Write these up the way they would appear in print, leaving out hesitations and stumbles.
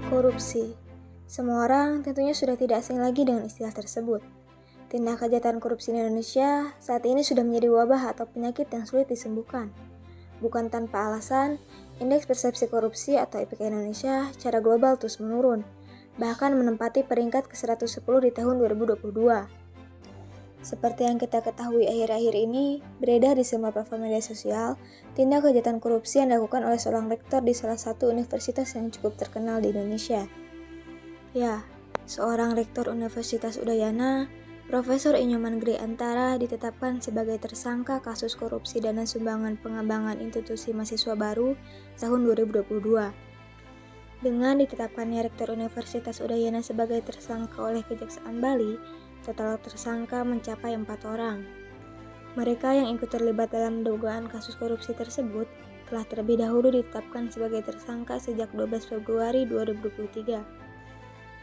Korupsi. Semua orang tentunya sudah tidak asing lagi dengan istilah tersebut. Tindak kejahatan korupsi di Indonesia saat ini sudah menjadi wabah atau penyakit yang sulit disembuhkan. Bukan tanpa alasan, indeks persepsi korupsi atau IPK Indonesia secara global terus menurun, bahkan menempati peringkat ke-110 di tahun 2022. Seperti yang kita ketahui akhir-akhir ini, beredar di semua platform media sosial, tindak kejahatan korupsi yang dilakukan oleh seorang rektor di salah satu universitas yang cukup terkenal di Indonesia. Ya, seorang rektor Universitas Udayana, Profesor Inyoman Gede Antara ditetapkan sebagai tersangka kasus korupsi dana sumbangan pengembangan institusi mahasiswa baru tahun 2022. Dengan ditetapkannya Rektor Universitas Udayana sebagai tersangka oleh Kejaksaan Bali, total tersangka mencapai 4 orang. Mereka yang ikut terlibat dalam dugaan kasus korupsi tersebut telah terlebih dahulu ditetapkan sebagai tersangka sejak 12 Februari 2023.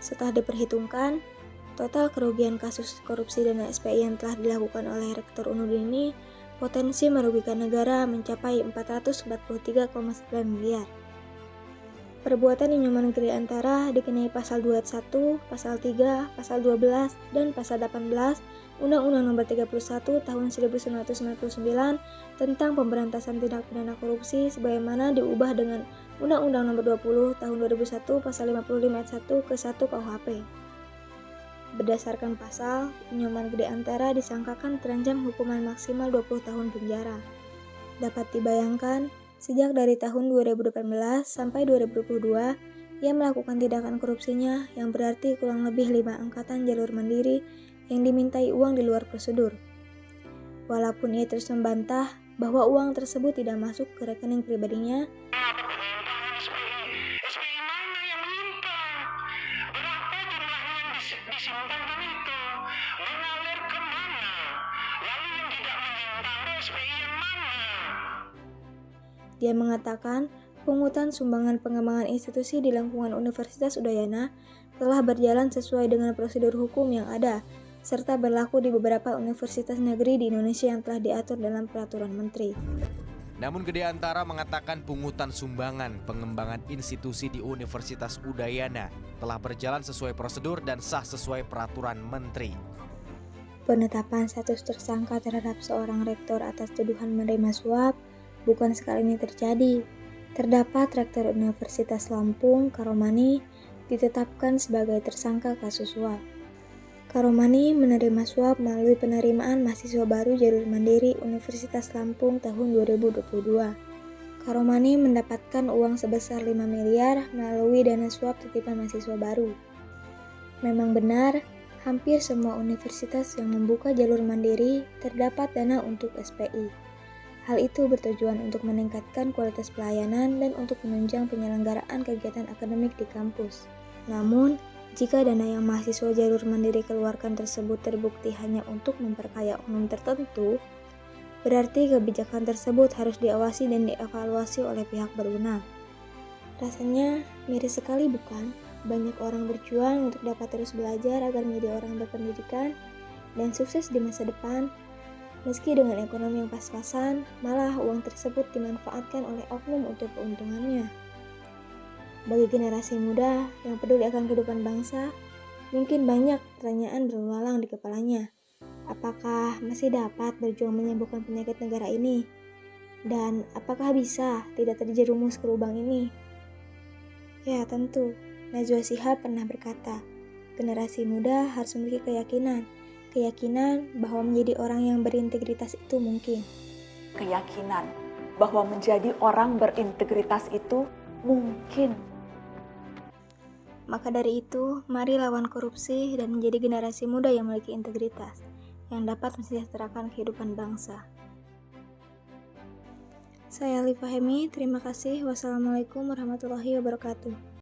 Setelah diperhitungkan, total kerugian kasus korupsi dana SPI yang telah dilakukan oleh Rektor UNUD ini potensi merugikan negara mencapai 443,9 miliar. Perbuatan Inyoman Gede Antara dikenai pasal 21, pasal 3, pasal 12, dan pasal 18 Undang-Undang Nomor 31 Tahun 1999 tentang pemberantasan tindak pidana korupsi sebagaimana diubah dengan Undang-Undang Nomor 20 Tahun 2001 pasal 55 ayat 1 ke 1 KUHP. Berdasarkan pasal, Inyoman Gede Antara disangkakan terancam hukuman maksimal 20 tahun penjara. Dapat dibayangkan, sejak dari tahun 2018 sampai 2022, ia melakukan tindakan korupsinya yang berarti kurang lebih 5 angkatan jalur mandiri yang dimintai uang di luar prosedur. Walaupun ia terus membantah bahwa uang tersebut tidak masuk ke rekening pribadinya, dia mengatakan pungutan sumbangan pengembangan institusi di lingkungan Universitas Udayana telah berjalan sesuai dengan prosedur hukum yang ada, serta berlaku di beberapa universitas negeri di Indonesia yang telah diatur dalam peraturan menteri. Namun Gede Antara mengatakan pungutan sumbangan pengembangan institusi di Universitas Udayana telah berjalan sesuai prosedur dan sah sesuai peraturan menteri. Penetapan status tersangka terhadap seorang rektor atas tuduhan menerima suap bukan sekali ini terjadi. Terdapat Rektor Universitas Lampung, Karomani, ditetapkan sebagai tersangka kasus suap. Karomani menerima suap melalui penerimaan mahasiswa baru jalur mandiri Universitas Lampung tahun 2022. Karomani mendapatkan uang sebesar 5 miliar melalui dana suap titipan mahasiswa baru. Memang benar, hampir semua universitas yang membuka jalur mandiri terdapat dana untuk SPI. Hal itu bertujuan untuk meningkatkan kualitas pelayanan dan untuk menunjang penyelenggaraan kegiatan akademik di kampus. Namun, jika dana yang mahasiswa jalur mandiri keluarkan tersebut terbukti hanya untuk memperkaya oknum tertentu, berarti kebijakan tersebut harus diawasi dan dievaluasi oleh pihak berwenang. Rasanya miris sekali bukan? Banyak orang berjuang untuk dapat terus belajar agar menjadi orang berpendidikan dan sukses di masa depan. Meski dengan ekonomi yang pas-pasan, malah uang tersebut dimanfaatkan oleh oknum untuk keuntungannya. Bagi generasi muda yang peduli akan kehidupan bangsa, mungkin banyak pertanyaan berlalang di kepalanya. Apakah masih dapat berjuang menyembuhkan penyakit negara ini? Dan apakah bisa tidak terjerumus ke lubang ini? Ya tentu, Najwa Shihab pernah berkata, generasi muda harus memiliki keyakinan bahwa menjadi orang yang berintegritas itu mungkin. Keyakinan bahwa menjadi orang berintegritas itu mungkin. Maka dari itu, mari lawan korupsi dan menjadi generasi muda yang memiliki integritas, yang dapat mensejahterakan kehidupan bangsa. Saya Liva Hemi, terima kasih. Wassalamualaikum warahmatullahi wabarakatuh.